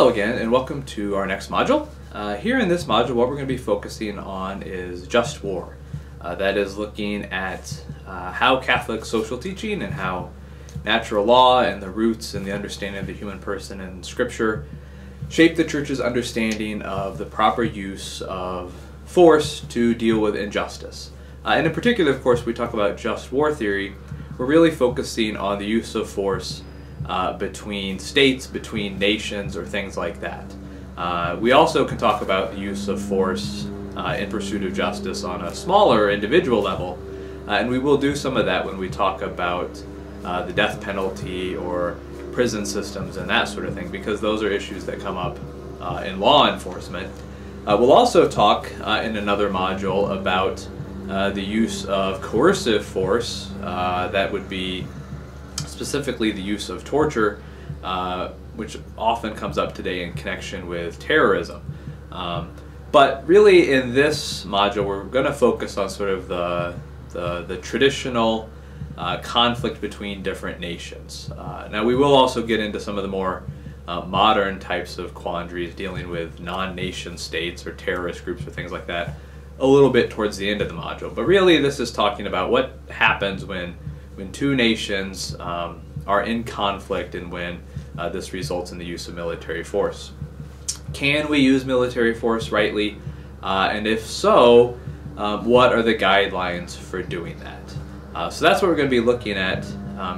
Hello again, and welcome to our next module. Here in this module, what we're going to be focusing on is just war. That is looking at how Catholic social teaching and how natural law and the roots and the understanding of the human person in Scripture shape the Church's understanding of the proper use of force to deal with injustice. And in particular, of course, we talk about just war theory. We're really focusing on the use of force between states, between nations, or things like that. We also can talk about the use of force in pursuit of justice on a smaller individual level, and we will do some of that when we talk about the death penalty or prison systems and that sort of thing, because those are issues that come up in law enforcement. We'll also talk in another module about the use of coercive force. That would be specifically the use of torture, which often comes up today in connection with terrorism. But really in this module we're going to focus on sort of the traditional conflict between different nations. Now we will also get into some of the more modern types of quandaries dealing with non-nation states or terrorist groups or things like that a little bit towards the end of the module. But really this is talking about what happens when two nations are in conflict and when this results in the use of military force. Can we use military force rightly? And if so, what are the guidelines for doing that? So that's what we're going to be looking at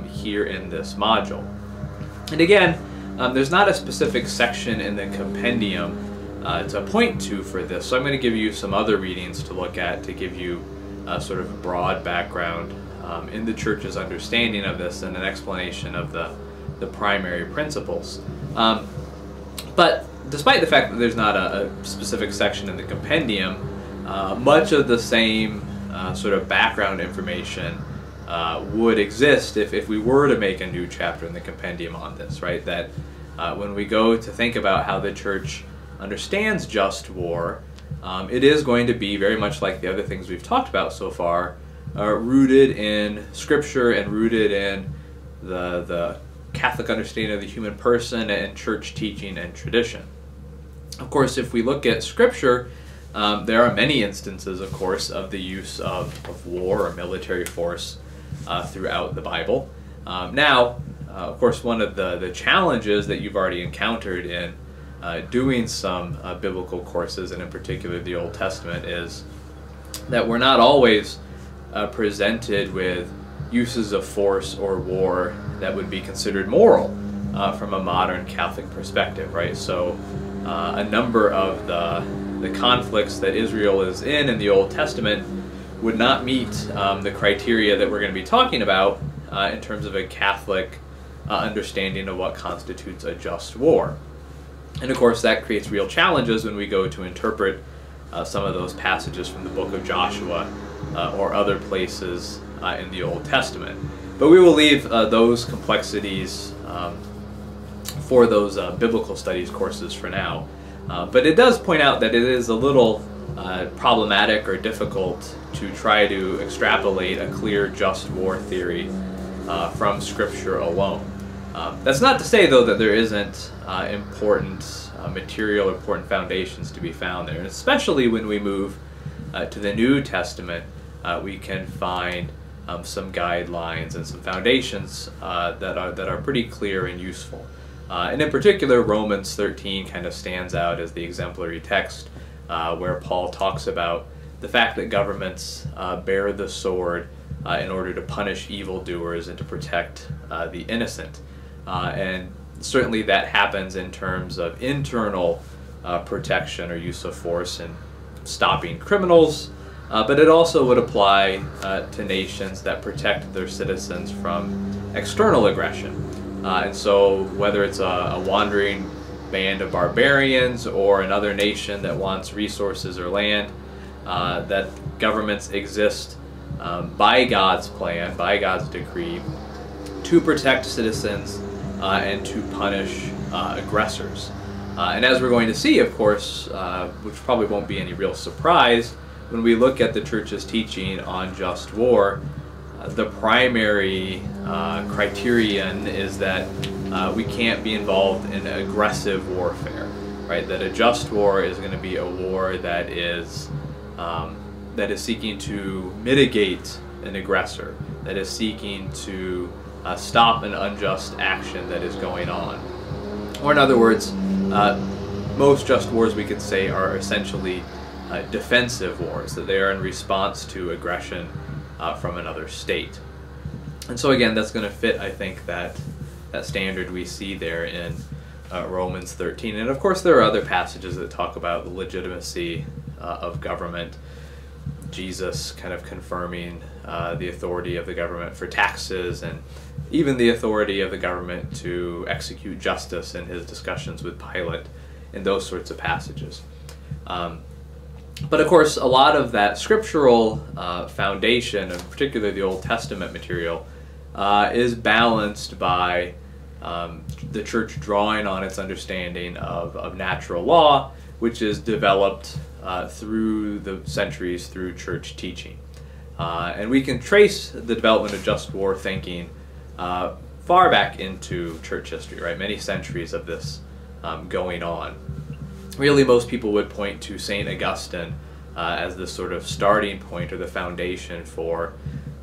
here in this module. And again, there's not a specific section in the compendium to point to for this, so I'm going to give you some other readings to look at to give you sort of a broad background in the Church's understanding of this and an explanation of the primary principles. But despite the fact that there's not a specific section in the compendium, much of the same sort of background information would exist if we were to make a new chapter in the compendium on this, right? That when we go to think about how the Church understands just war, it is going to be very much like the other things we've talked about so far, rooted in Scripture and rooted in the Catholic understanding of the human person and Church teaching and tradition. Of course, if we look at Scripture, there are many instances, of course, of the use of war or military force throughout the Bible. Now, of course, one of the challenges that you've already encountered in doing some biblical courses, and in particular the Old Testament, is that we're not always presented with uses of force or war that would be considered moral from a modern Catholic perspective, right? So a number of the conflicts that Israel is in the Old Testament would not meet the criteria that we're going to be talking about in terms of a Catholic understanding of what constitutes a just war. And of course that creates real challenges when we go to interpret some of those passages from the book of Joshua or other places in the Old Testament. But we will leave those complexities for those biblical studies courses for now. But it does point out that it is a little problematic or difficult to try to extrapolate a clear just war theory from Scripture alone. That's not to say, though, that there isn't important material, important foundations to be found there. And especially when we move to the New Testament, we can find some guidelines and some foundations that are pretty clear and useful. And in particular, Romans 13 kind of stands out as the exemplary text where Paul talks about the fact that governments bear the sword in order to punish evildoers and to protect the innocent. And certainly that happens in terms of internal protection or use of force and stopping criminals, but it also would apply to nations that protect their citizens from external aggression. And so whether it's a wandering band of barbarians or another nation that wants resources or land, that governments exist by God's plan, by God's decree, to protect citizens and to punish aggressors. And as we're going to see, of course, which probably won't be any real surprise, when we look at the Church's teaching on just war, the primary criterion is that we can't be involved in aggressive warfare, right? That a just war is going to be a war that is seeking to mitigate an aggressor, that is seeking to stop an unjust action that is going on. Or in other words, most just wars, we could say, are essentially defensive wars, that they are in response to aggression from another state. And so again, that's going to fit, I think, that standard we see there in Romans 13. And of course there are other passages that talk about the legitimacy of government. Jesus kind of confirming the authority of the government for taxes, and even the authority of the government to execute justice in his discussions with Pilate, and those sorts of passages. But of course, a lot of that scriptural foundation, and particularly the Old Testament material, is balanced by the church drawing on its understanding of natural law, which is developed through the centuries through church teaching. And we can trace the development of just war thinking far back into church history, right? Many centuries of this going on. Really, most people would point to St. Augustine as the sort of starting point or the foundation for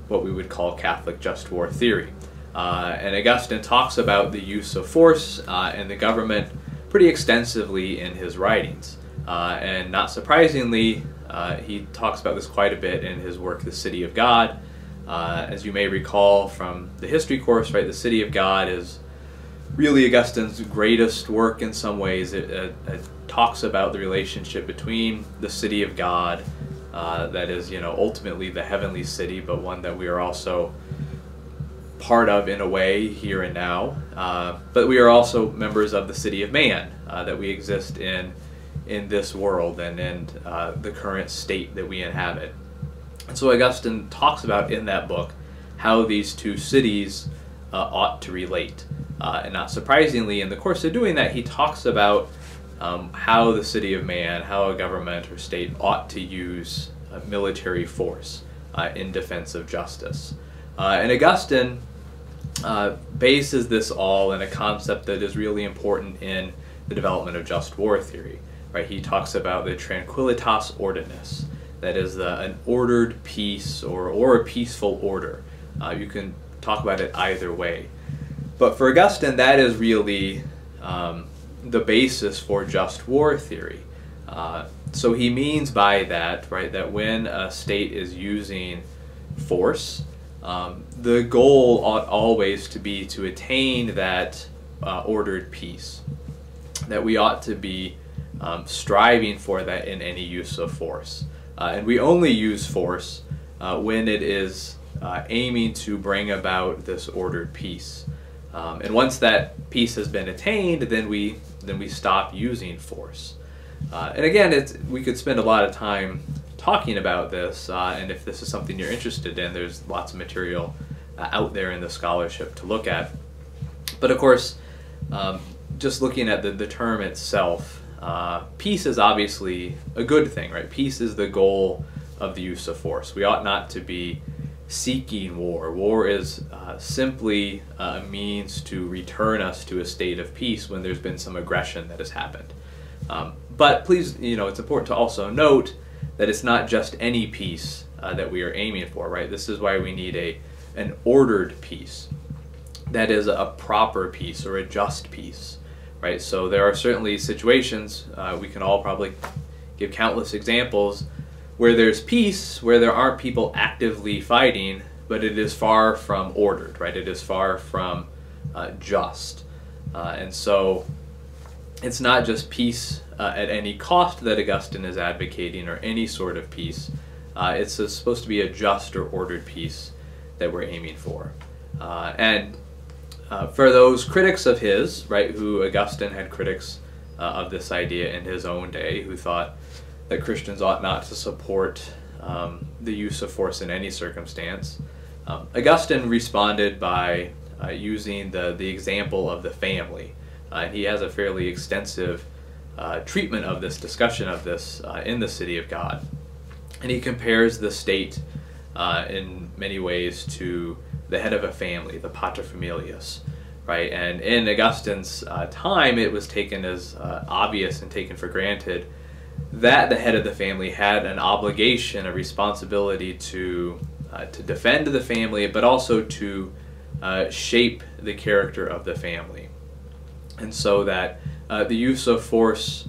what we would call Catholic just war theory. And Augustine talks about the use of force and the government pretty extensively in his writings. And not surprisingly, he talks about this quite a bit in his work, The City of God. As you may recall from the history course, right, The City of God is really Augustine's greatest work in some ways. It talks about the relationship between the city of God, that is, ultimately the heavenly city, but one that we are also part of in a way here and now. But we are also members of the city of man, that we exist in this world and in the current state that we inhabit. And so Augustine talks about in that book how these two cities ought to relate. And not surprisingly, in the course of doing that, he talks about how the city of man, how a government or state ought to use military force in defense of justice. And Augustine bases this all in a concept that is really important in the development of just war theory. Right? He talks about the tranquillitas ordinis, that is an ordered peace or a peaceful order. You can talk about it either way. But for Augustine, that is really the basis for just war theory. So he means by that, right, that when a state is using force, the goal ought always to be to attain that ordered peace. That we ought to be striving for that in any use of force. And we only use force when it is aiming to bring about this ordered peace. And once that peace has been attained, then we stop using force. And again, we could spend a lot of time talking about this, and if this is something you're interested in, there's lots of material out there in the scholarship to look at. But of course, just looking at the term itself, peace is obviously a good thing, right? Peace is the goal of the use of force. We ought not to be seeking war. War is simply a means to return us to a state of peace when there's been some aggression that has happened. But please, it's important to also note that it's not just any peace that we are aiming for, right? This is why we need an ordered peace. That is a proper peace or a just peace, right? So there are certainly situations, we can all probably give countless examples, where there's peace, where there aren't people actively fighting, but it is far from ordered, right? It is far from just. And so it's not just peace at any cost that Augustine is advocating, or any sort of peace. It's supposed to be a just or ordered peace that we're aiming for. And for those critics of his, right, who Augustine had critics of this idea in his own day, who thought that Christians ought not to support the use of force in any circumstance, Augustine responded by using the example of the family. He has a fairly extensive treatment of this, discussion of this in the City of God. And he compares the state in many ways to the head of a family, the paterfamilias, right? And in Augustine's time, it was taken as obvious and taken for granted that the head of the family had an obligation, a responsibility to defend the family, but also to shape the character of the family. And so that the use of force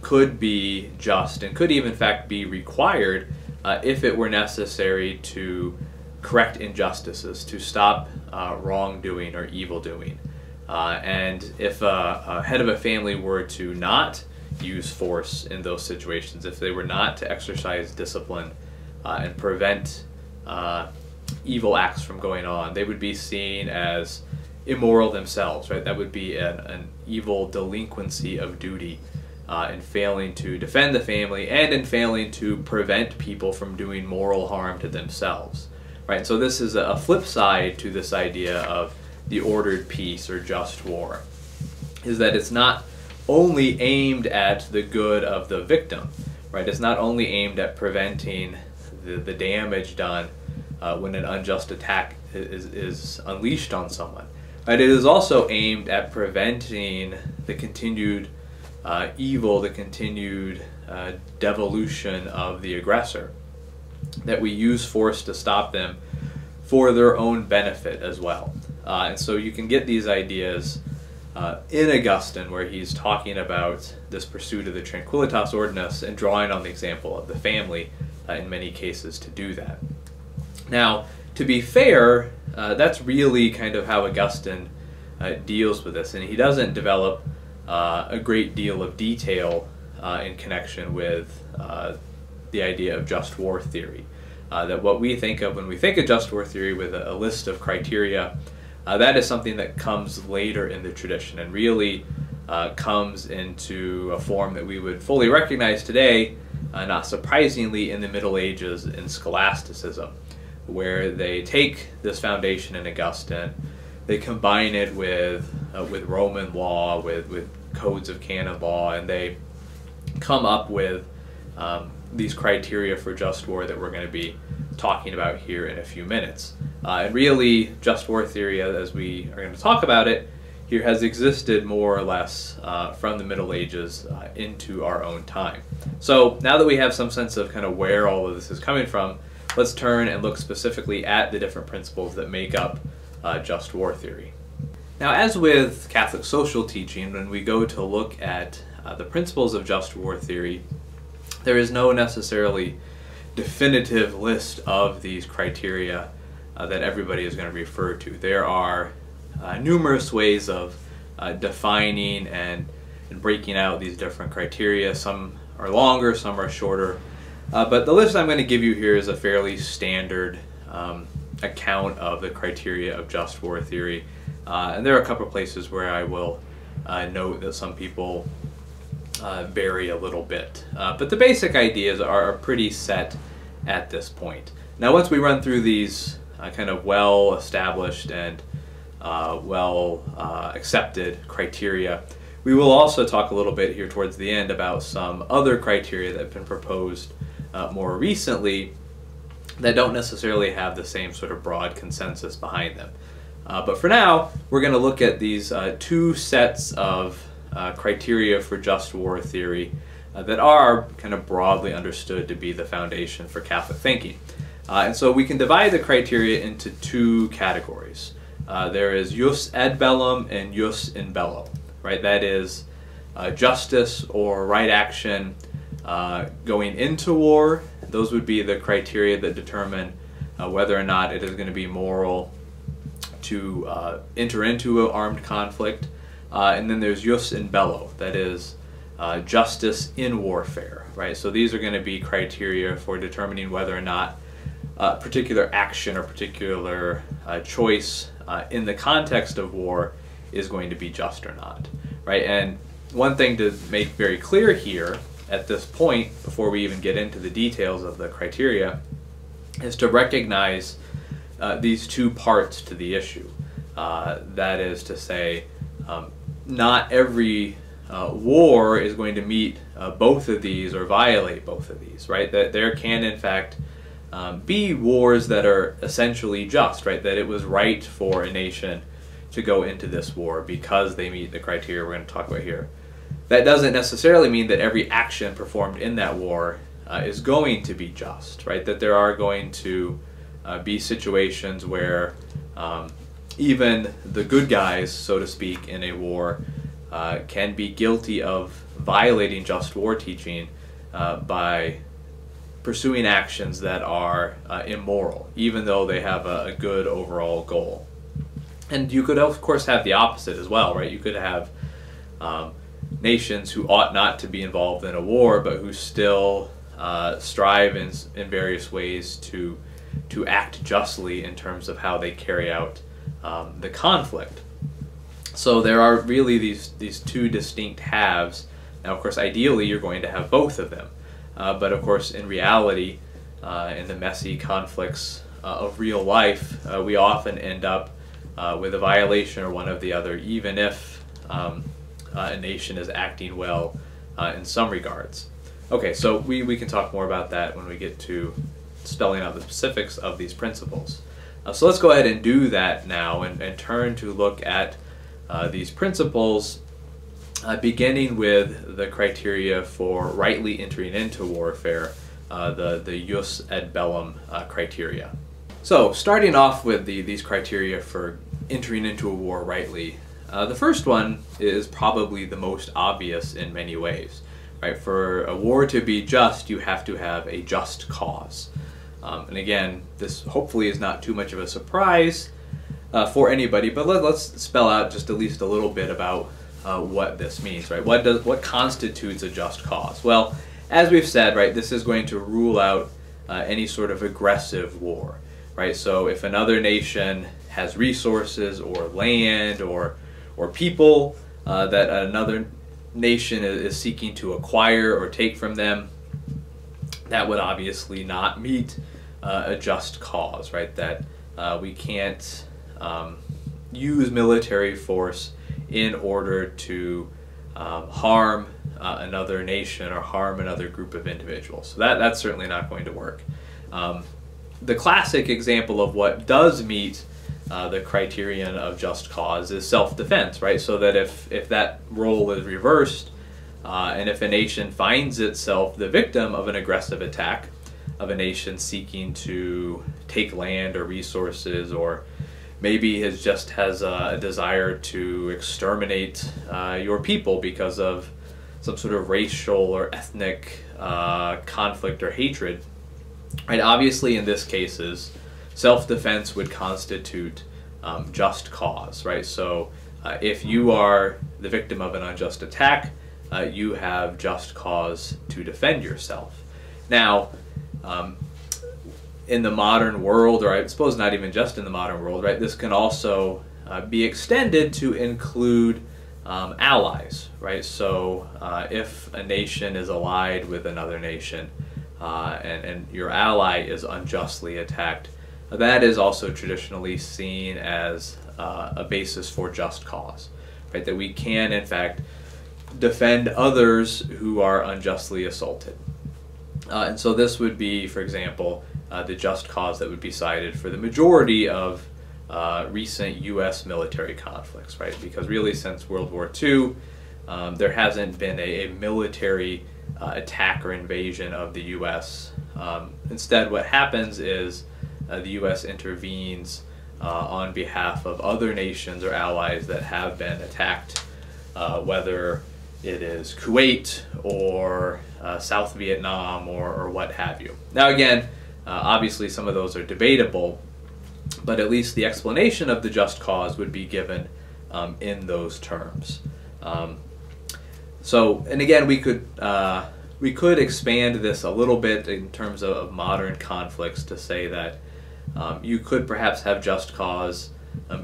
could be just and could even in fact be required if it were necessary to correct injustices, to stop wrongdoing or evildoing. And if a head of a family were to not use force in those situations, if they were not to exercise discipline and prevent evil acts from going on, they would be seen as immoral themselves, right? That would be an evil delinquency of duty in failing to defend the family and in failing to prevent people from doing moral harm to themselves, right? So this is a flip side to this idea of the ordered peace or just war, is that it's not only aimed at the good of the victim, right? It's not only aimed at preventing the damage done when an unjust attack is unleashed on someone, right? It is also aimed at preventing the continued evil, the continued devolution of the aggressor, that we use force to stop them for their own benefit as well. And so you can get these ideas in Augustine, where he's talking about this pursuit of the tranquillitas ordinus and drawing on the example of the family in many cases to do that. Now, to be fair, that's really kind of how Augustine deals with this, and he doesn't develop a great deal of detail in connection with the idea of just war theory. That what we think of when we think of just war theory with a list of criteria, that is something that comes later in the tradition and really comes into a form that we would fully recognize today, not surprisingly, in the Middle Ages in scholasticism, where they take this foundation in Augustine, they combine it with Roman law, with codes of canon law, and they come up with these criteria for just war that we're going to be talking about here in a few minutes. And really, just war theory, as we are going to talk about it here, has existed more or less from the Middle Ages into our own time. So now that we have some sense of kind of where all of this is coming from, let's turn and look specifically at the different principles that make up just war theory. Now, as with Catholic social teaching, when we go to look at the principles of just war theory, there is no necessarily definitive list of these criteria that everybody is going to refer to. There are numerous ways of defining and breaking out these different criteria. Some are longer, some are shorter. But the list I'm going to give you here is a fairly standard account of the criteria of just war theory. And there are a couple of places where I will note that some people vary a little bit. But the basic ideas are pretty set at this point. Now, once we run through these kind of well-established and well-accepted criteria, we will also talk a little bit here towards the end about some other criteria that have been proposed more recently that don't necessarily have the same sort of broad consensus behind them. But for now, we're going to look at these two sets of criteria for just war theory that are kind of broadly understood to be the foundation for Catholic thinking. And so we can divide the criteria into two categories. There is jus ad bellum and jus in bello, right? That is justice or right action going into war. Those would be the criteria that determine whether or not it is going to be moral to enter into an armed conflict. And then there's jus in bello, that is justice in warfare, right? So these are going to be criteria for determining whether or not particular action or particular choice in the context of war is going to be just or not, right? And one thing to make very clear here at this point, before we even get into the details of the criteria, is to recognize these two parts to the issue. That is to say, not every war is going to meet both of these or violate both of these, right? That there can, in fact, be wars that are essentially just, right? That it was right for a nation to go into this war because they meet the criteria we're going to talk about here. That doesn't necessarily mean that every action performed in that war is going to be just, right? That there are going to be situations where even the good guys, so to speak, in a war can be guilty of violating just war teaching by pursuing actions that are immoral, even though they have a good overall goal. And you could, of course, have the opposite as well, right? You could have nations who ought not to be involved in a war, but who still strive in various ways to act justly in terms of how they carry out the conflict. So there are really these two distinct halves. Now, of course, ideally you're going to have both of them, but of course, in reality, in the messy conflicts of real life, we often end up with a violation or one of the other, even if a nation is acting well in some regards. Okay, so we can talk more about that when we get to spelling out the specifics of these principles. So let's go ahead and do that now and turn to look at these principles, beginning with the criteria for rightly entering into warfare, the jus ad bellum criteria. So starting off with these criteria for entering into a war rightly, the first one is probably the most obvious in many ways. Right? For a war to be just, you have to have a just cause. And again, this hopefully is not too much of a surprise for anybody, but let's spell out just at least a little bit about what this means, right? What constitutes a just cause? Well, as we've said, right, this is going to rule out any sort of aggressive war, right? So if another nation has resources or land or people that another nation is seeking to acquire or take from them, that would obviously not meet a just cause, right? That we can't use military force in order to harm another nation or harm another group of individuals. So that's certainly not going to work. The classic example of what does meet the criterion of just cause is self-defense, right? So that if that role is reversed, and if a nation finds itself the victim of an aggressive attack of a nation seeking to take land or resources, or maybe has a desire to exterminate your people because of some sort of racial or ethnic conflict or hatred, right? Obviously, in this cases, self-defense would constitute just cause, right? So if you are the victim of an unjust attack, you have just cause to defend yourself. Now, in the modern world, or I suppose not even just in the modern world, right, this can also be extended to include allies, right? So if a nation is allied with another nation and your ally is unjustly attacked, that is also traditionally seen as a basis for just cause, right? That we can, in fact, defend others who are unjustly assaulted. And so this would be, for example, the just cause that would be cited for the majority of recent U.S. military conflicts, right? Because really since World War II, there hasn't been a military attack or invasion of the U.S. Instead, what happens is the U.S. intervenes on behalf of other nations or allies that have been attacked, whether it is Kuwait or South Vietnam or what have you. Now again, obviously some of those are debatable, but at least the explanation of the just cause would be given in those terms. So, and again, we could expand this a little bit in terms of modern conflicts to say that you could perhaps have just cause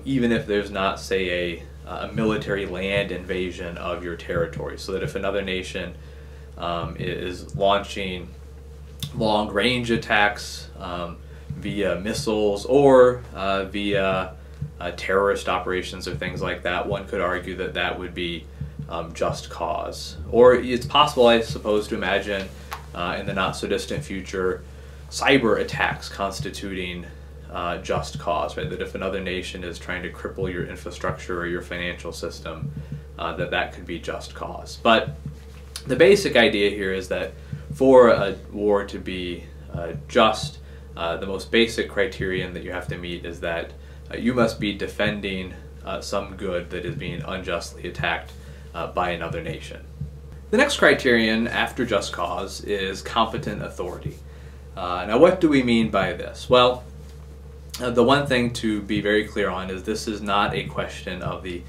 even if there's not, say, a military land invasion of your territory. So that if another nation is launching long-range attacks via missiles or via terrorist operations or things like that, one could argue that that would be just cause. Or it's possible, I suppose, to imagine in the not-so-distant future cyber attacks constituting just cause, right? That if another nation is trying to cripple your infrastructure or your financial system, that could be just cause. But the basic idea here is that for a war to be just, the most basic criterion that you have to meet is that you must be defending some good that is being unjustly attacked by another nation. The next criterion after just cause is competent authority. Now, what do we mean by this? Well, the one thing to be very clear on is this is not a question of the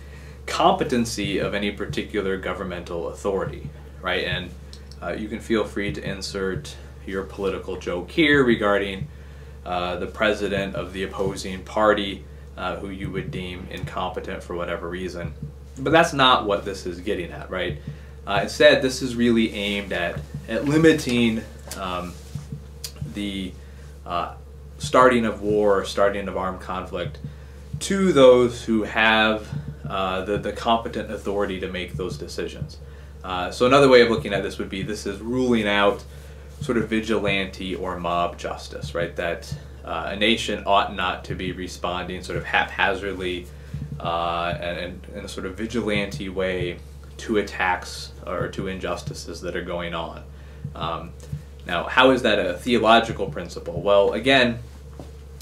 competency of any particular governmental authority, right? And you can feel free to insert your political joke here regarding the president of the opposing party who you would deem incompetent for whatever reason. But that's not what this is getting at, right? Instead, this is really aimed at limiting the starting of war, or starting of armed conflict, to those who have the competent authority to make those decisions. So another way of looking at this would be this is ruling out sort of vigilante or mob justice, right? That a nation ought not to be responding sort of haphazardly and in a sort of vigilante way to attacks or to injustices that are going on. Now, how is that a theological principle? Well, again,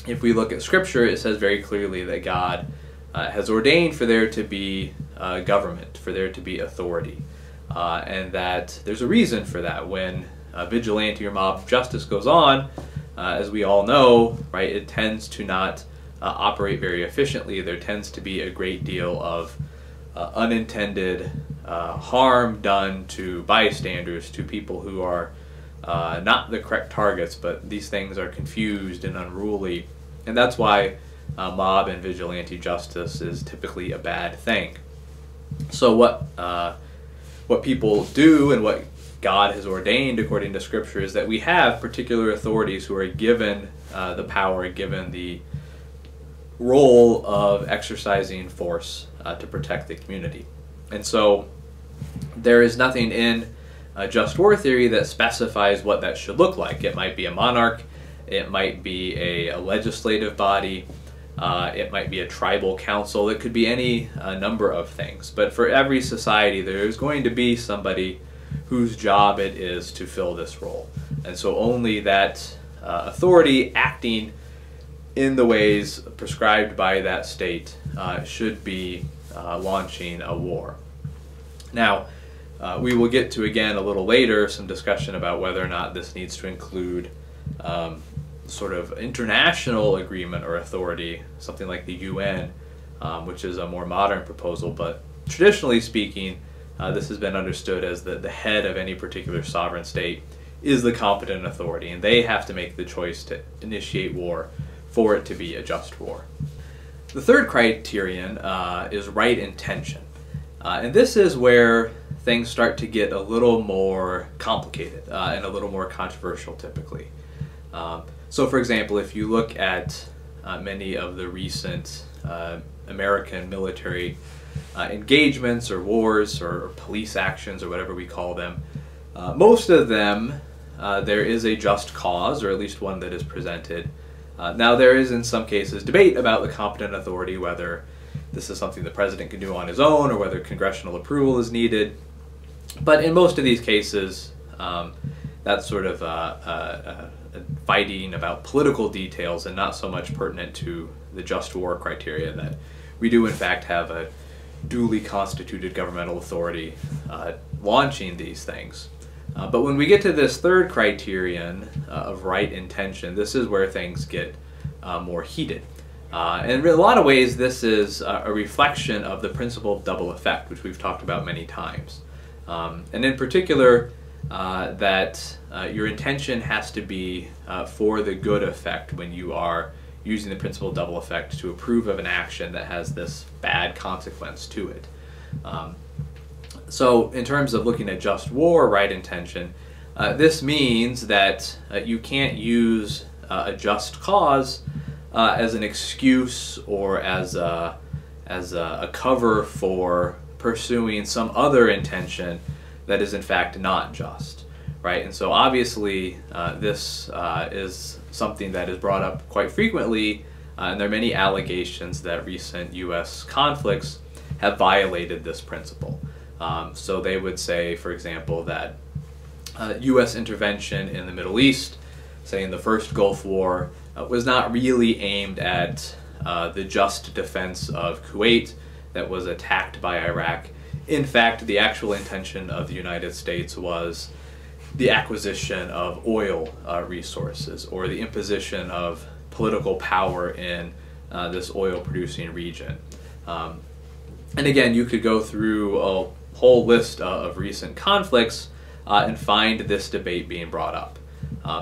if we look at Scripture, it says very clearly that God has ordained for there to be government, for there to be authority, and that there's a reason for that. When vigilante or mob justice goes on, as we all know, right, it tends to not operate very efficiently. There tends to be a great deal of unintended harm done to bystanders, to people who are not the correct targets, but these things are confused and unruly, and that's why mob and vigilante justice is typically a bad thing. So what people do and what God has ordained according to Scripture is that we have particular authorities who are given the power, given the role of exercising force to protect the community. And so there is nothing in just war theory that specifies what that should look like. It might be a monarch, it might be a legislative body, it might be a tribal council, it could be any number of things. But for every society there is going to be somebody whose job it is to fill this role. And so only that authority acting in the ways prescribed by that state should be launching a war. Now, we will get to, again, a little later, some discussion about whether or not this needs to include sort of international agreement or authority, something like the UN, which is a more modern proposal. But traditionally speaking, this has been understood as the head of any particular sovereign state is the competent authority, and they have to make the choice to initiate war for it to be a just war. The third criterion is right intention. And this is where things start to get a little more complicated and a little more controversial typically. So for example, if you look at many of the recent American military engagements or wars or police actions or whatever we call them, most of them there is a just cause, or at least one that is presented. Now there is in some cases debate about the competent authority, whether this is something the president can do on his own or whether congressional approval is needed. But in most of these cases, that's sort of fighting about political details and not so much pertinent to the just war criteria, that we do in fact have a duly constituted governmental authority launching these things. But when we get to this third criterion of right intention, this is where things get more heated. And in a lot of ways, this is a reflection of the principle of double effect, which we've talked about many times. And in particular, that your intention has to be for the good effect when you are using the principle of double effect to approve of an action that has this bad consequence to it. So in terms of looking at just war right intention, this means that you can't use a just cause as an excuse or as a cover for pursuing some other intention that is in fact not just, right? And so obviously this is something that is brought up quite frequently, and there are many allegations that recent U.S. conflicts have violated this principle. So they would say, for example, that U.S. intervention in the Middle East, say in the first Gulf War, was not really aimed at the just defense of Kuwait that was attacked by Iraq. In fact, the actual intention of the United States was the acquisition of oil resources, or the imposition of political power in this oil-producing region. And again, you could go through a whole list of recent conflicts and find this debate being brought up.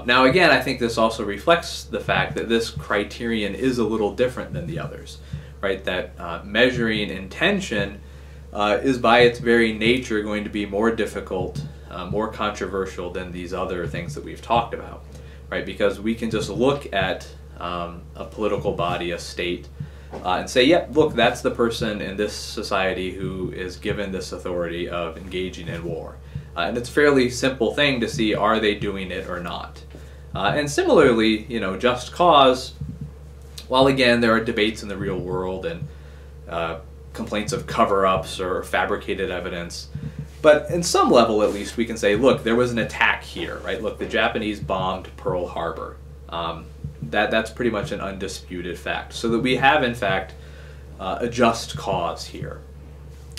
Now again, I think this also reflects the fact that this criterion is a little different than the others, right? That measuring intention is by its very nature going to be more difficult, more controversial than these other things that we've talked about, right? Because we can just look at a political body, a state, and say, yep, look, that's the person in this society who is given this authority of engaging in war. And it's a fairly simple thing to see, are they doing it or not? And similarly, you know, just cause, while again there are debates in the real world and complaints of cover-ups or fabricated evidence, but in some level at least we can say, look, there was an attack here, right? Look, the Japanese bombed Pearl Harbor. That's pretty much an undisputed fact. So that we have, in fact, a just cause here.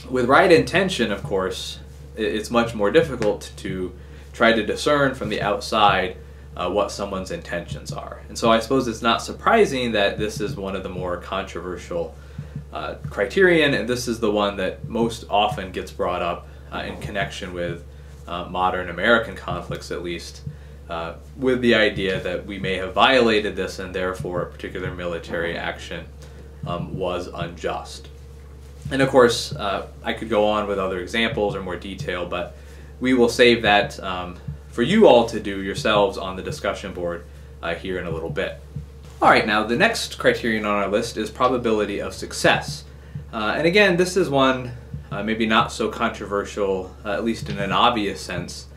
With right intention, of course, it's much more difficult to try to discern from the outside what someone's intentions are. And so I suppose it's not surprising that this is one of the more controversial criterion, and this is the one that most often gets brought up in connection with modern American conflicts, at least, with the idea that we may have violated this and therefore a particular military action was unjust. And of course, I could go on with other examples or more detail, but we will save that for you all to do yourselves on the discussion board here in a little bit. All right, now the next criterion on our list is probability of success. And again, this is one maybe not so controversial, at least in an obvious sense,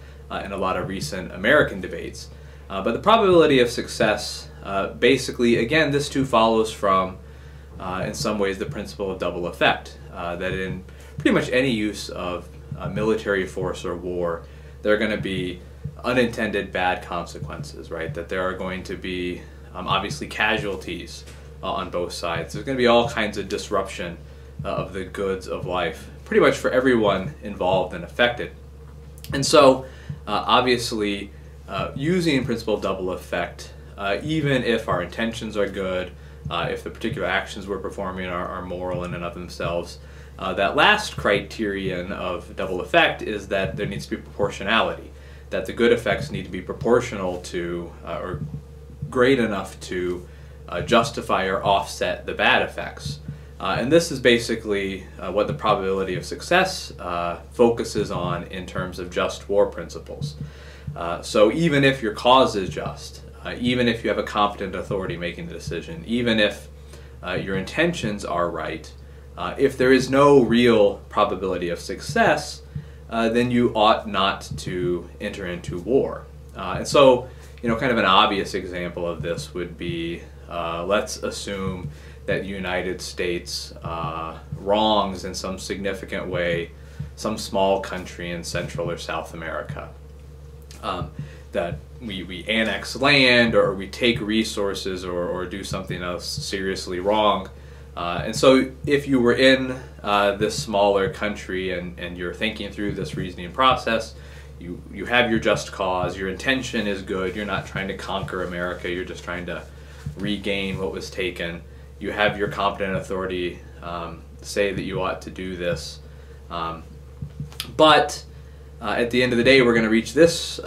in a lot of recent American debates. But the probability of success, basically, again, this too follows from, in some ways, the principle of double effect, that in pretty much any use of military force or war, there are going to be unintended bad consequences, right? That there are going to be, obviously, casualties on both sides. There's going to be all kinds of disruption of the goods of life, pretty much for everyone involved and affected. And so, obviously, using principle of double effect, even if our intentions are good, if the particular actions we're performing are moral in and of themselves, that last criterion of double effect is that there needs to be proportionality, that the good effects need to be proportional to, or great enough to justify or offset the bad effects. And this is basically what the probability of success focuses on in terms of just war principles. So even if your cause is just, even if you have a competent authority making the decision, even if your intentions are right, if there is no real probability of success, then you ought not to enter into war. And so, you know, kind of an obvious example of this would be, let's assume that the United States wrongs in some significant way some small country in Central or South America. That we annex land, or we take resources, or do something else seriously wrong. And so if you were in this smaller country and you're thinking through this reasoning process, you have your just cause, your intention is good, you're not trying to conquer America, you're just trying to regain what was taken. You have your competent authority say that you ought to do this. But at the end of the day, we're going to reach this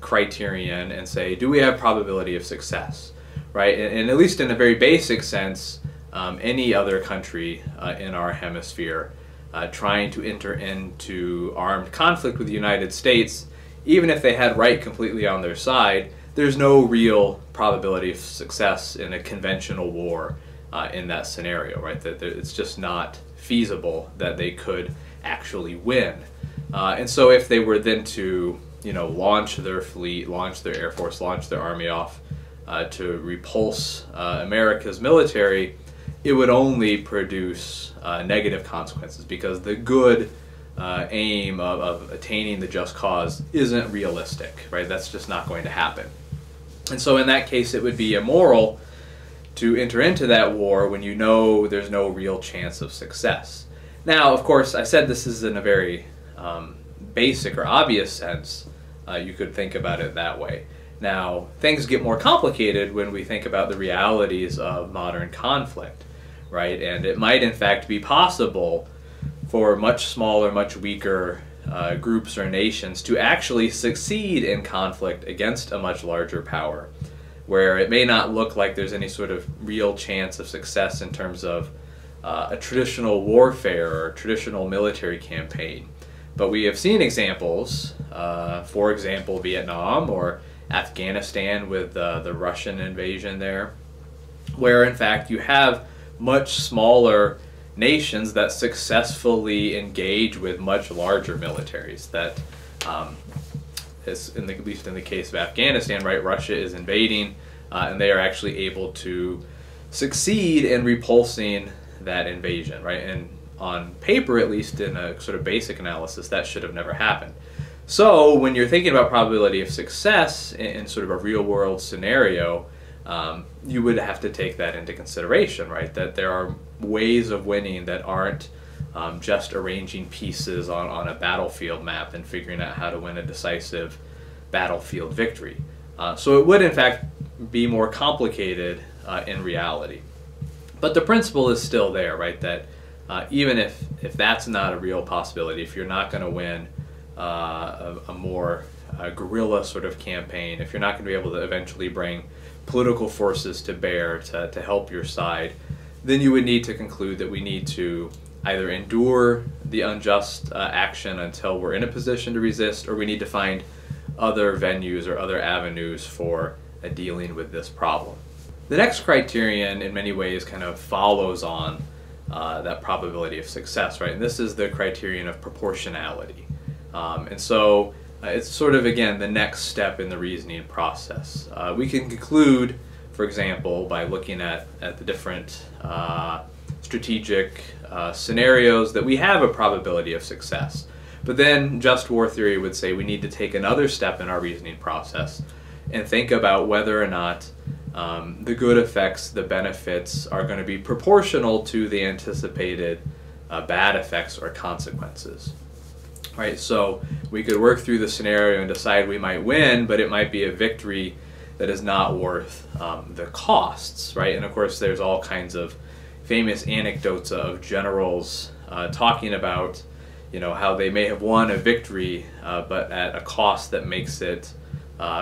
criterion and say, do we have probability of success, right? And at least in a very basic sense, any other country in our hemisphere trying to enter into armed conflict with the United States, even if they had right completely on their side, there's no real probability of success in a conventional war in that scenario, right? That it's just not feasible that they could actually win. And so if they were then to launch their fleet, launch their air force, launch their army off to repulse America's military, it would only produce negative consequences, because the good aim of attaining the just cause isn't realistic, right? That's just not going to happen. And so in that case, it would be immoral to enter into that war when you know there's no real chance of success. Now, of course, I said this is in a very basic or obvious sense. You could think about it that way. Now, things get more complicated when we think about the realities of modern conflict, right? And it might, in fact, be possible for much smaller, much weaker groups or nations to actually succeed in conflict against a much larger power, where it may not look like there's any sort of real chance of success in terms of a traditional warfare or traditional military campaign. But we have seen examples, for example, Vietnam or Afghanistan with the Russian invasion there, where in fact you have much smaller nations that successfully engage with much larger militaries. That is, at least in the case of Afghanistan, right? Russia is invading, and they are actually able to succeed in repulsing that invasion, right? And on paper, at least in a sort of basic analysis, that should have never happened. So when you're thinking about probability of success in sort of a real-world scenario, you would have to take that into consideration, right? That there are ways of winning that aren't just arranging pieces on a battlefield map and figuring out how to win a decisive battlefield victory. So it would, in fact, be more complicated in reality. But the principle is still there, right? That even if that's not a real possibility, if you're not going to win a more guerrilla sort of campaign, if you're not going to be able to eventually bring political forces to bear to help your side, then you would need to conclude that we need to either endure the unjust action until we're in a position to resist, or we need to find other venues or other avenues for dealing with this problem. The next criterion in many ways kind of follows on that probability of success, right? And this is the criterion of proportionality. And so it's sort of, again, the next step in the reasoning process. We can conclude, for example, by looking at the different strategic scenarios that we have a probability of success. But then just war theory would say we need to take another step in our reasoning process and think about whether or not the good effects, the benefits, are going to be proportional to the anticipated bad effects or consequences. Right, so we could work through the scenario and decide we might win, but it might be a victory that is not worth the costs, right? And of course, there's all kinds of famous anecdotes of generals talking about, how they may have won a victory, but at a cost that makes it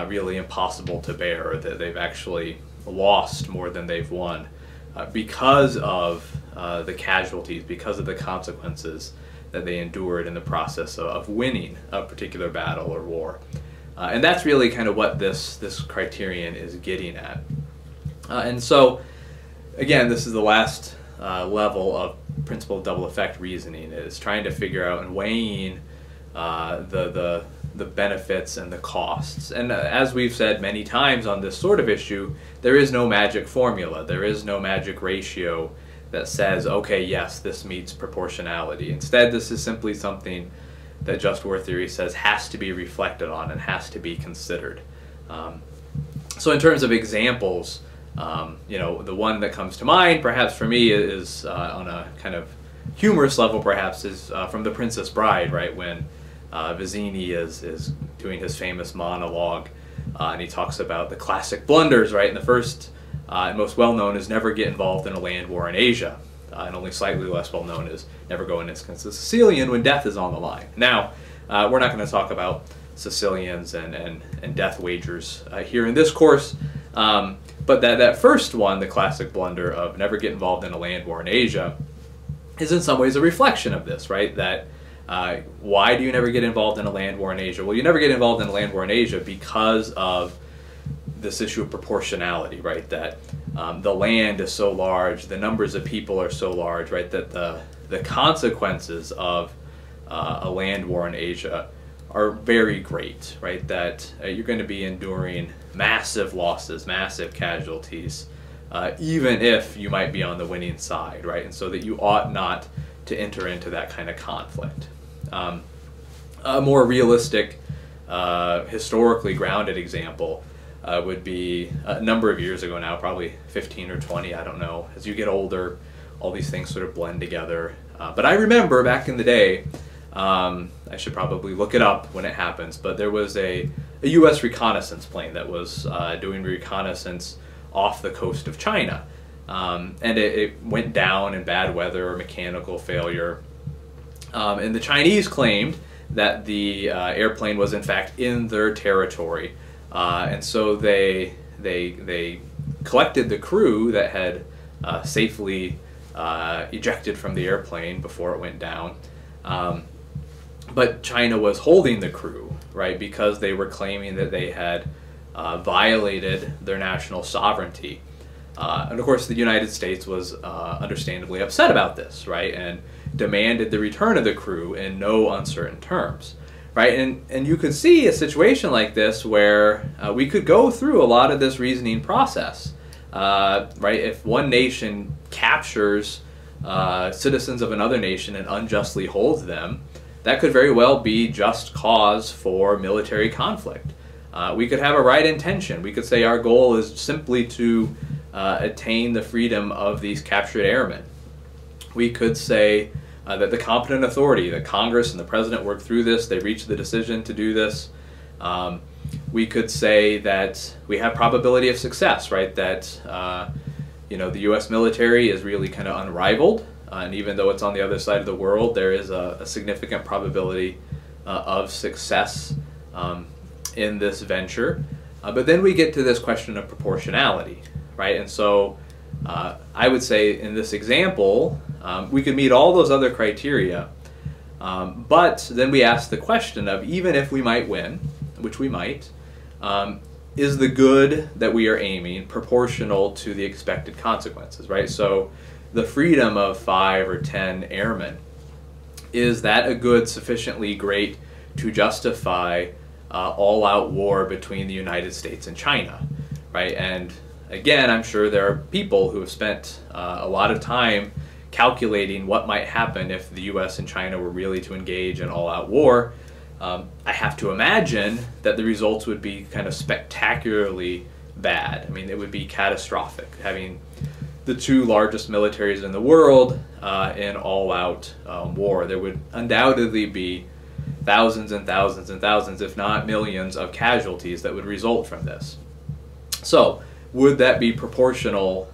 really impossible to bear, or that they've actually lost more than they've won because of the casualties, because of the consequences that they endured in the process of winning a particular battle or war. And that's really kind of what this criterion is getting at. And so, again, this is the last level of principle of double effect reasoning, is trying to figure out and weighing the benefits and the costs. And as we've said many times on this sort of issue, there is no magic formula. There is no magic ratio that says, okay, yes, this meets proportionality. Instead, this is simply something that just war theory says has to be reflected on and has to be considered. So in terms of examples, the one that comes to mind, perhaps for me, is on a kind of humorous level, perhaps, is from The Princess Bride, right? When Vizzini is doing his famous monologue, and he talks about the classic blunders, right? And the first and most well-known is never get involved in a land war in Asia, and only slightly less well-known is never go in against the Sicilian when death is on the line. Now, we're not going to talk about Sicilians and death wagers here in this course, but that first one, the classic blunder of never get involved in a land war in Asia, is in some ways a reflection of this, right? That why do you never get involved in a land war in Asia? Well, you never get involved in a land war in Asia because of this issue of proportionality, right? That the land is so large, the numbers of people are so large, right? That the consequences of a land war in Asia are very great, right? That you're going to be enduring massive losses, massive casualties, even if you might be on the winning side, right? And so that you ought not to enter into that kind of conflict. A more realistic, historically grounded example would be a number of years ago now, probably 15 or 20, I don't know. As you get older, all these things sort of blend together. But I remember back in the day, I should probably look it up when it happens, but there was a U.S. reconnaissance plane that was doing reconnaissance off the coast of China. And it went down in bad weather or mechanical failure. And the Chinese claimed that the airplane was in fact in their territory. And so they collected the crew that had safely ejected from the airplane before it went down. But China was holding the crew, right, because they were claiming that they had violated their national sovereignty. And of course the United States was understandably upset about this, right, and demanded the return of the crew in no uncertain terms, right? And you could see a situation like this where we could go through a lot of this reasoning process, right? If one nation captures citizens of another nation and unjustly holds them, that could very well be just cause for military conflict. We could have a right intention. We could say our goal is simply to attain the freedom of these captured airmen. We could say that the competent authority, the Congress and the President worked through this, they reached the decision to do this. We could say that we have probability of success, right? That the U.S. military is really kind of unrivaled, and even though it's on the other side of the world, there is a significant probability of success in this venture. But then we get to this question of proportionality, right? And so I would say in this example, we could meet all those other criteria, but then we ask the question of, even if we might win, which we might, is the good that we are aiming proportional to the expected consequences, right? So the freedom of 5 or 10 airmen, is that a good sufficiently great to justify all-out war between the United States and China, right? And again, I'm sure there are people who have spent a lot of time calculating what might happen if the U.S. and China were really to engage in all-out war. I have to imagine that the results would be kind of spectacularly bad. I mean, it would be catastrophic, having the two largest militaries in the world in all-out war. There would undoubtedly be thousands and thousands and thousands, if not millions, of casualties that would result from this. So, would that be proportional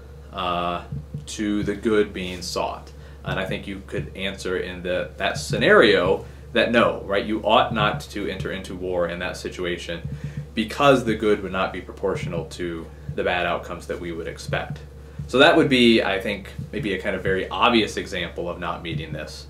to the good being sought? And I think you could answer in that scenario that no, right? You ought not to enter into war in that situation because the good would not be proportional to the bad outcomes that we would expect. So that would be, I think, maybe a kind of very obvious example of not meeting this.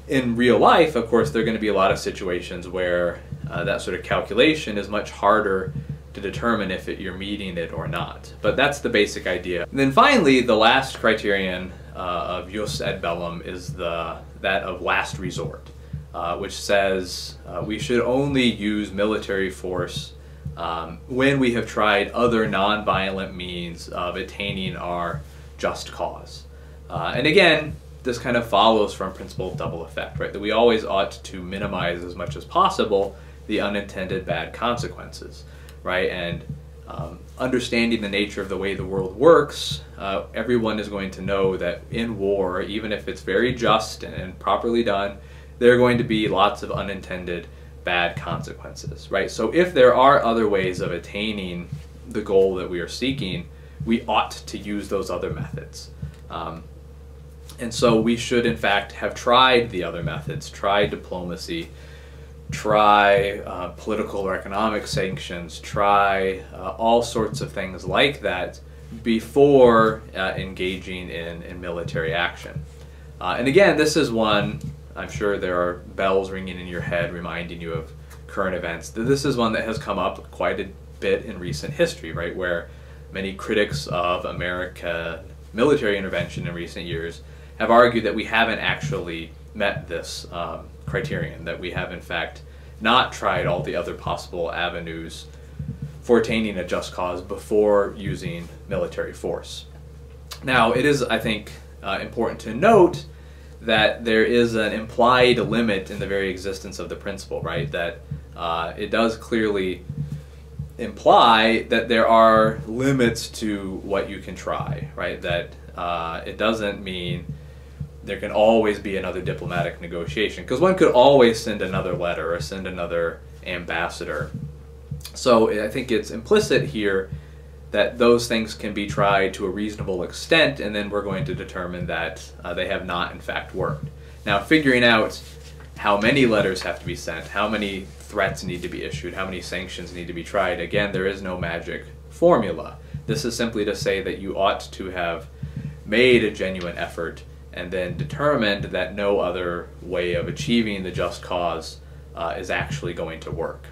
In real life, of course, there are going to be a lot of situations where that sort of calculation is much harder to determine if you're meeting it or not. But that's the basic idea. And then finally, the last criterion of jus ad bellum is that of last resort, which says we should only use military force when we have tried other non-violent means of attaining our just cause. And again, this kind of follows from principle of double effect, right? That we always ought to minimize as much as possible the unintended bad consequences, right? And understanding the nature of the way the world works, everyone is going to know that in war, even if it's very just and properly done, there are going to be lots of unintended bad consequences, right? So if there are other ways of attaining the goal that we are seeking, we ought to use those other methods. And so we should, in fact, have tried the other methods, try diplomacy, try political or economic sanctions, try all sorts of things like that before engaging in military action. And again, this is one, I'm sure there are bells ringing in your head reminding you of current events. This is one that has come up quite a bit in recent history, right, where many critics of American military intervention in recent years have argued that we haven't actually met this criterion, that we have in fact not tried all the other possible avenues for attaining a just cause before using military force. Now, it is, I think, important to note that there is an implied limit in the very existence of the principle, right? That it does clearly imply that there are limits to what you can try, right? That it doesn't mean there can always be another diplomatic negotiation, because one could always send another letter or send another ambassador. So I think it's implicit here that those things can be tried to a reasonable extent, and then we're going to determine that they have not in fact worked. Now, figuring out how many letters have to be sent, how many threats need to be issued, how many sanctions need to be tried, again, there is no magic formula. This is simply to say that you ought to have made a genuine effort and then determined that no other way of achieving the just cause is actually going to work.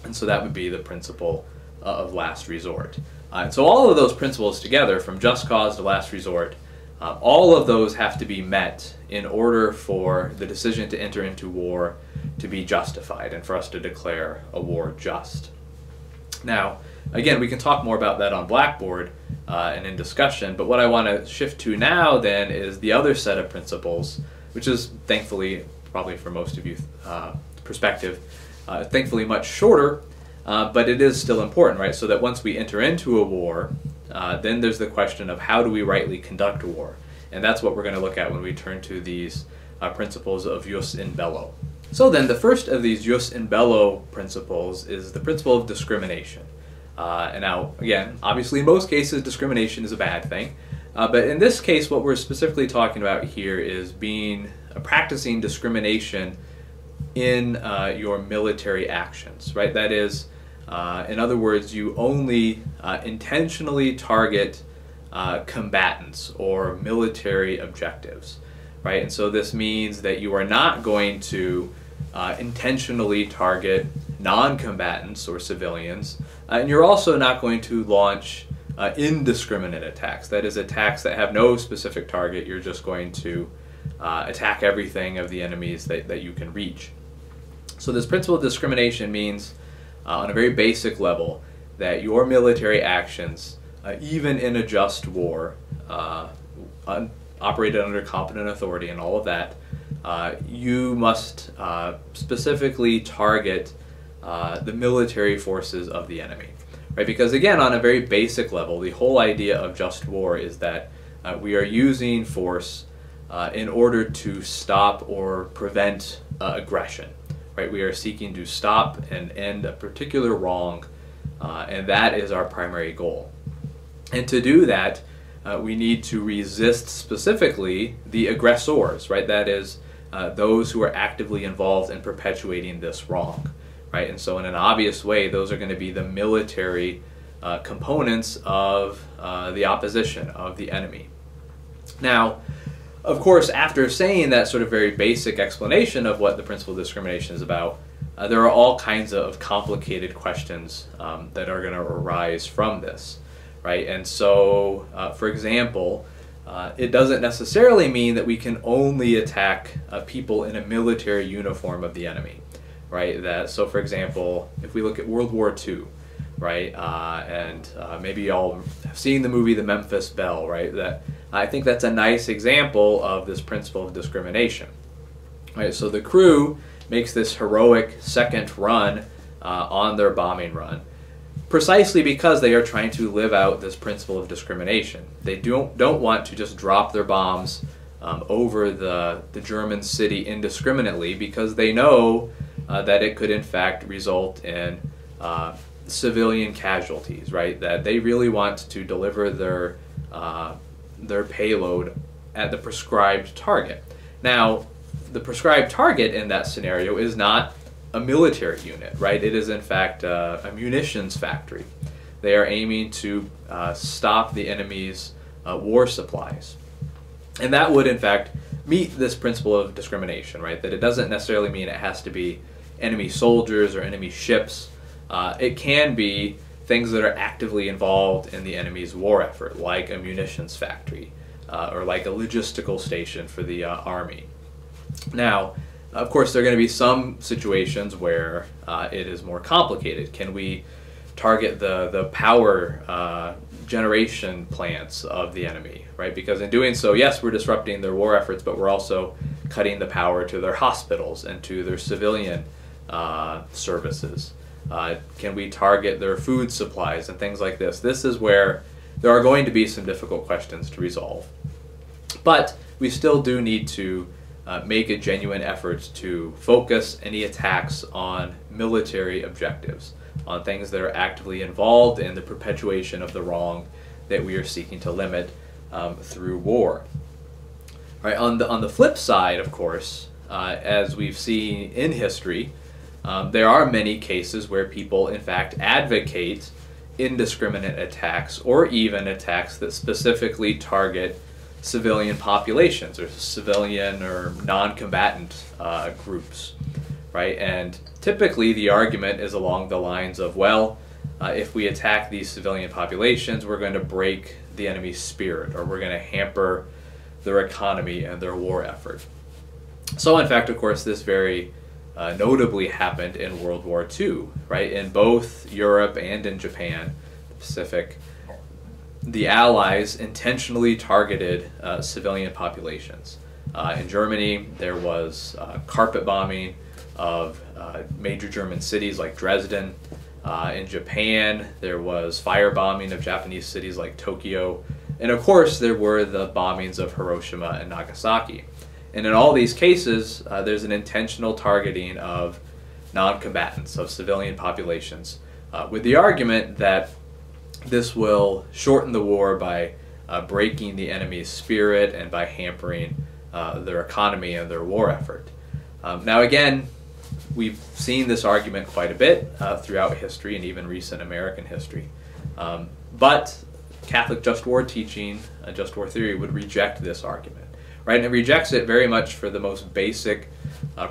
And so that would be the principle of last resort. And so all of those principles together, from just cause to last resort, all of those have to be met in order for the decision to enter into war to be justified and for us to declare a war just. Now, again, we can talk more about that on Blackboard and in discussion, but what I want to shift to now then is the other set of principles, which is thankfully, probably for most of you perspective, thankfully much shorter, but it is still important, right? So that once we enter into a war, then there's the question of how do we rightly conduct a war? And that's what we're going to look at when we turn to these principles of jus in bello. So then the first of these jus in bello principles is the principle of discrimination. And now, again, obviously in most cases discrimination is a bad thing, but in this case what we're specifically talking about here is practicing discrimination in your military actions, right? That is, in other words, you only intentionally target combatants or military objectives, right? And so this means that you are not going to intentionally target non-combatants or civilians, and you're also not going to launch indiscriminate attacks. That is, attacks that have no specific target. You're just going to attack everything of the enemies that you can reach. So this principle of discrimination means, on a very basic level, that your military actions, even in a just war, operated under competent authority and all of that, you must specifically target the military forces of the enemy, right? Because again, on a very basic level, the whole idea of just war is that we are using force in order to stop or prevent aggression. Right? We are seeking to stop and end a particular wrong, and that is our primary goal. And to do that, we need to resist specifically the aggressors, right? That is, those who are actively involved in perpetuating this wrong, right? And so in an obvious way, those are going to be the military components of the opposition, of the enemy. Now, of course, after saying that sort of very basic explanation of what the principle of discrimination is about, there are all kinds of complicated questions that are going to arise from this, right? And so, for example, it doesn't necessarily mean that we can only attack people in a military uniform of the enemy, right? So, for example, if we look at World War II, right, and maybe y'all have seen the movie The Memphis Belle, right? I think that's a nice example of this principle of discrimination. Right, so the crew makes this heroic second run on their bombing run, precisely because they are trying to live out this principle of discrimination. They don't want to just drop their bombs over the German city indiscriminately, because they know that it could in fact result in civilian casualties, right? That they really want to deliver their payload at the prescribed target. Now, the prescribed target in that scenario is not a military unit, right? It is in fact a munitions factory. They are aiming to stop the enemy's war supplies. And that would in fact meet this principle of discrimination, right? That it doesn't necessarily mean it has to be enemy soldiers or enemy ships. It can be things that are actively involved in the enemy's war effort, like a munitions factory or like a logistical station for the army. Now, Of course, there are going to be some situations where it is more complicated. Can we target the power generation plants of the enemy, right? Because in doing so, yes, we're disrupting their war efforts, but we're also cutting the power to their hospitals and to their civilian services. Can we target their food supplies and things like this? This is where there are going to be some difficult questions to resolve. But we still do need to make a genuine effort to focus any attacks on military objectives, on things that are actively involved in the perpetuation of the wrong that we are seeking to limit through war. Right, on the flip side, of course, as we've seen in history, there are many cases where people, in fact, advocate indiscriminate attacks or even attacks that specifically target civilian populations or civilian or non-combatant groups, right? And typically the argument is along the lines of, well, if we attack these civilian populations, we're going to break the enemy's spirit, or we're going to hamper their economy and their war effort. So in fact, of course, this very notably happened in World War II, right? In both Europe and in Japan, the Pacific, the Allies intentionally targeted civilian populations. In Germany, there was carpet bombing of major German cities like Dresden. In Japan, there was firebombing of Japanese cities like Tokyo. And of course, there were the bombings of Hiroshima and Nagasaki. And in all these cases, there's an intentional targeting of non-combatants, of civilian populations, with the argument that this will shorten the war by breaking the enemy's spirit and by hampering their economy and their war effort. Now again, we've seen this argument quite a bit throughout history and even recent American history. But Catholic just war teaching, just war theory, would reject this argument, right? And it rejects it very much for the most basic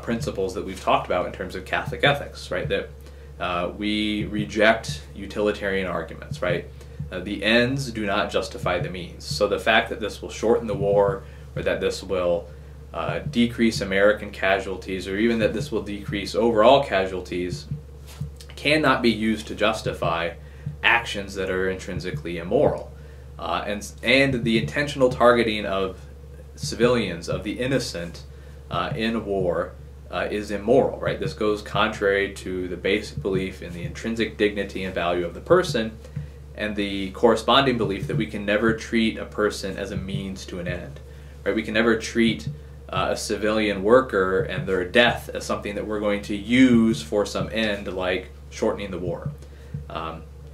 principles that we've talked about in terms of Catholic ethics, right? That we reject utilitarian arguments, right? The ends do not justify the means. So the fact that this will shorten the war, or that this will decrease American casualties, or even that this will decrease overall casualties, cannot be used to justify actions that are intrinsically immoral. And the intentional targeting of civilians, of the innocent in war, is immoral, right? This goes contrary to the basic belief in the intrinsic dignity and value of the person, and the corresponding belief that we can never treat a person as a means to an end, right? We can never treat a civilian worker and their death as something that we're going to use for some end, like shortening the war.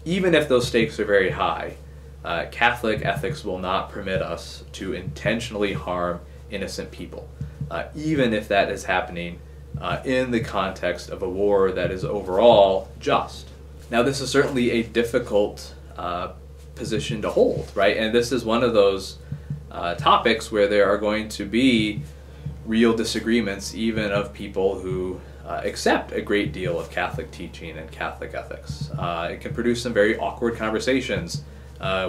Even if those stakes are very high, Catholic ethics will not permit us to intentionally harm innocent people, even if that is happening in the context of a war that is overall just. Now, this is certainly a difficult position to hold, right? And this is one of those topics where there are going to be real disagreements, even of people who accept a great deal of Catholic teaching and Catholic ethics. It can produce some very awkward conversations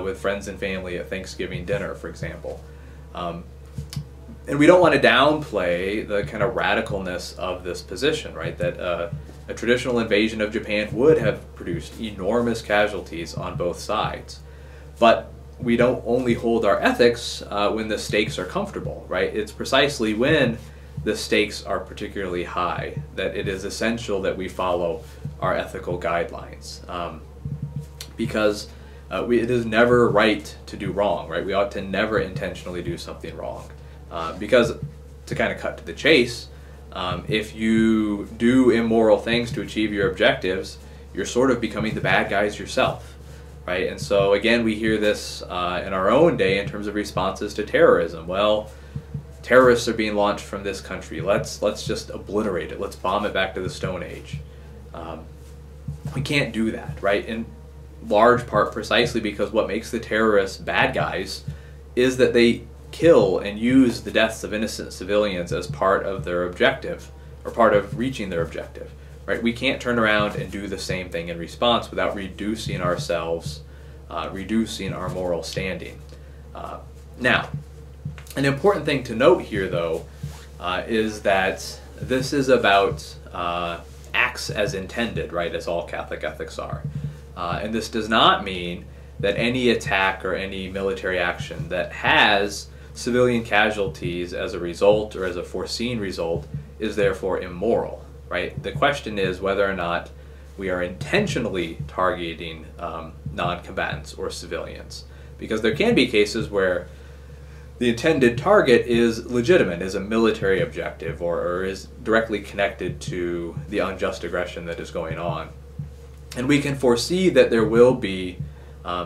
with friends and family at Thanksgiving dinner, for example. And we don't want to downplay the kind of radicalness of this position, right? That a traditional invasion of Japan would have produced enormous casualties on both sides. But we don't only hold our ethics when the stakes are comfortable, right? It's precisely when the stakes are particularly high that it is essential that we follow our ethical guidelines. Because it is never right to do wrong, right? We ought to never intentionally do something wrong. Because, to kind of cut to the chase, if you do immoral things to achieve your objectives, you're sort of becoming the bad guys yourself, right? And so again, we hear this in our own day in terms of responses to terrorism. Well, terrorists are being launched from this country. Let's just obliterate it. Let's bomb it back to the Stone Age. We can't do that, right? In large part precisely because what makes the terrorists bad guys is that they kill and use the deaths of innocent civilians as part of their objective, or part of reaching their objective, right? We can't turn around and do the same thing in response without reducing ourselves, reducing our moral standing. Now, an important thing to note here, though, is that this is about acts as intended, right, as all Catholic ethics are. And this does not mean that any attack or any military action that has civilian casualties as a result or as a foreseen result is therefore immoral, right? The question is whether or not we are intentionally targeting non-combatants or civilians, because there can be cases where the intended target is legitimate, is a military objective, or is directly connected to the unjust aggression that is going on. And we can foresee that there will be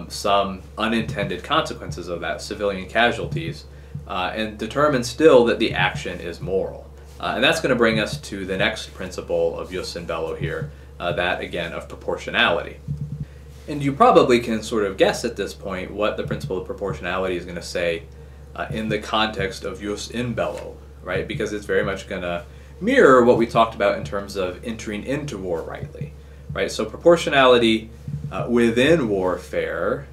some unintended consequences of that, civilian casualties, and determine still that the action is moral. And that's going to bring us to the next principle of jus in bello here, that again of proportionality. And you probably can sort of guess at this point what the principle of proportionality is going to say in the context of jus in bello, right? Because it's very much going to mirror what we talked about in terms of entering into war rightly, right? So proportionality within warfare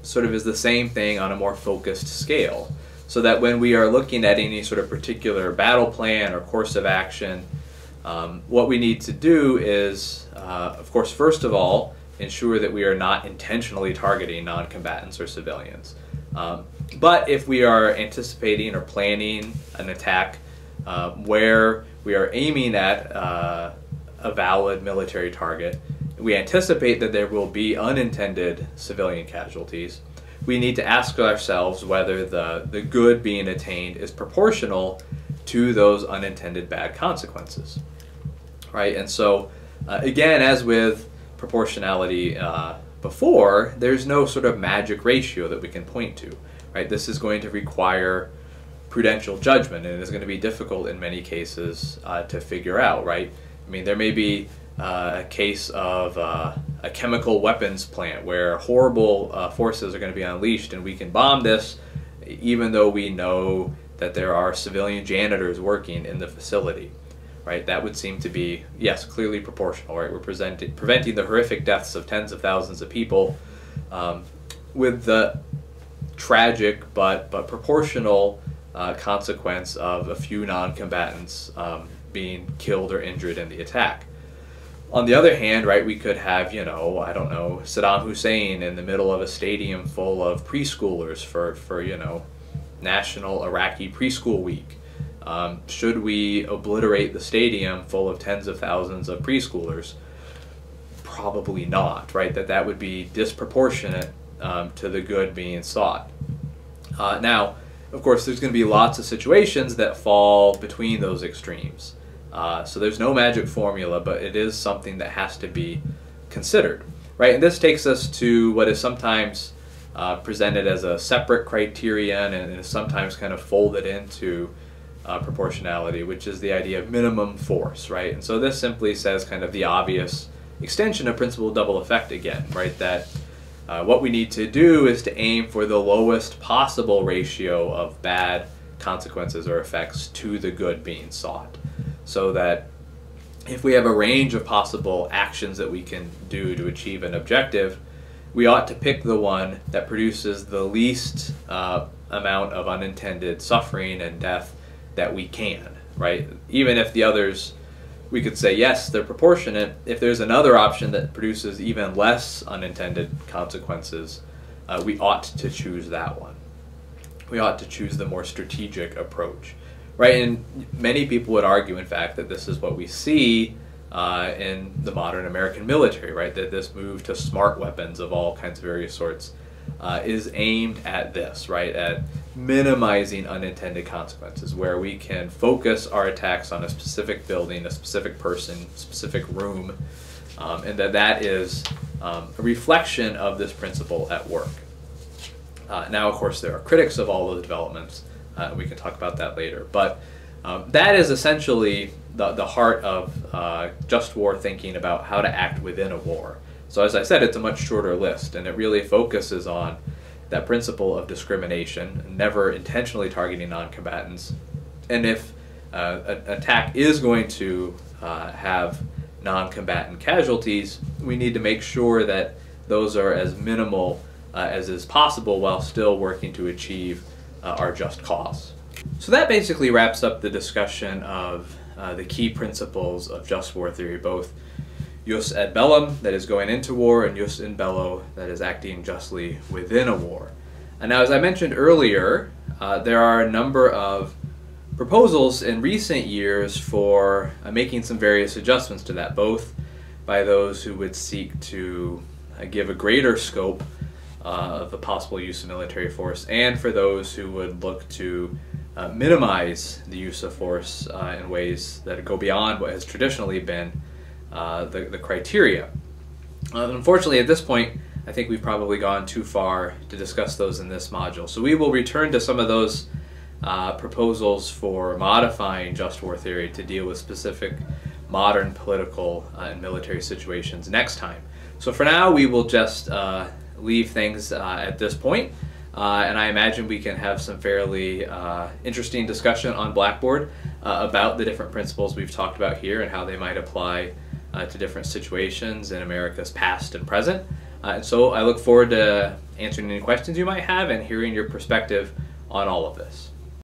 sort of is the same thing on a more focused scale, so that when we are looking at any sort of particular battle plan or course of action, what we need to do is, of course, first of all, ensure that we are not intentionally targeting non-combatants or civilians. But if we are anticipating or planning an attack where we are aiming at a valid military target, we anticipate that there will be unintended civilian casualties, we need to ask ourselves whether the good being attained is proportional to those unintended bad consequences, right? And so, again, as with proportionality before, there's no sort of magic ratio that we can point to, right? This is going to require prudential judgment, and it is going to be difficult in many cases to figure out, right? I mean, there may be a case of a chemical weapons plant where horrible forces are going to be unleashed, and we can bomb this even though we know that there are civilian janitors working in the facility, right? That would seem to be, yes, clearly proportional, right? We're preventing the horrific deaths of tens of thousands of people with the tragic but proportional consequence of a few non-combatants being killed or injured in the attack. On the other hand, right, we could have, you know, I don't know, Saddam Hussein in the middle of a stadium full of preschoolers for you know, National Iraqi Preschool Week. Should we obliterate the stadium full of tens of thousands of preschoolers? Probably not, right? That would be disproportionate to the good being sought. Now, of course, there's going to be lots of situations that fall between those extremes. So there's no magic formula, but it is something that has to be considered, right? And this takes us to what is sometimes presented as a separate criterion and is sometimes kind of folded into proportionality, which is the idea of minimum force, right? And so this simply says kind of the obvious extension of principle of double effect again, right? That what we need to do is to aim for the lowest possible ratio of bad consequences or effects to the good being sought. So that if we have a range of possible actions that we can do to achieve an objective, we ought to pick the one that produces the least amount of unintended suffering and death that we can, right? Even if the others, we could say, yes, they're proportionate. If there's another option that produces even less unintended consequences, we ought to choose that one. We ought to choose the more strategic approach. Right, and many people would argue, in fact, that this is what we see in the modern American military, right? That this move to smart weapons of all kinds of various sorts is aimed at this, right? At minimizing unintended consequences, where we can focus our attacks on a specific building, a specific person, specific room, and that is a reflection of this principle at work. Now, of course, there are critics of all those developments. We can talk about that later. But that is essentially the heart of just war thinking about how to act within a war. So as I said, it's a much shorter list, and it really focuses on that principle of discrimination, never intentionally targeting non-combatants. And if an attack is going to have non-combatant casualties, we need to make sure that those are as minimal as is possible while still working to achieve our just cause. So that basically wraps up the discussion of the key principles of just war theory, both jus ad bellum, that is going into war, and jus in bello, that is acting justly within a war. And now, as I mentioned earlier, there are a number of proposals in recent years for making some various adjustments to that, both by those who would seek to give a greater scope of the possible use of military force, and for those who would look to minimize the use of force in ways that go beyond what has traditionally been the criteria. Unfortunately, at this point, I think we've probably gone too far to discuss those in this module. So we will return to some of those proposals for modifying just war theory to deal with specific modern political and military situations next time. So for now, we will just leave things at this point, and I imagine we can have some fairly interesting discussion on Blackboard about the different principles we've talked about here and how they might apply to different situations in America's past and present. And so I look forward to answering any questions you might have and hearing your perspective on all of this.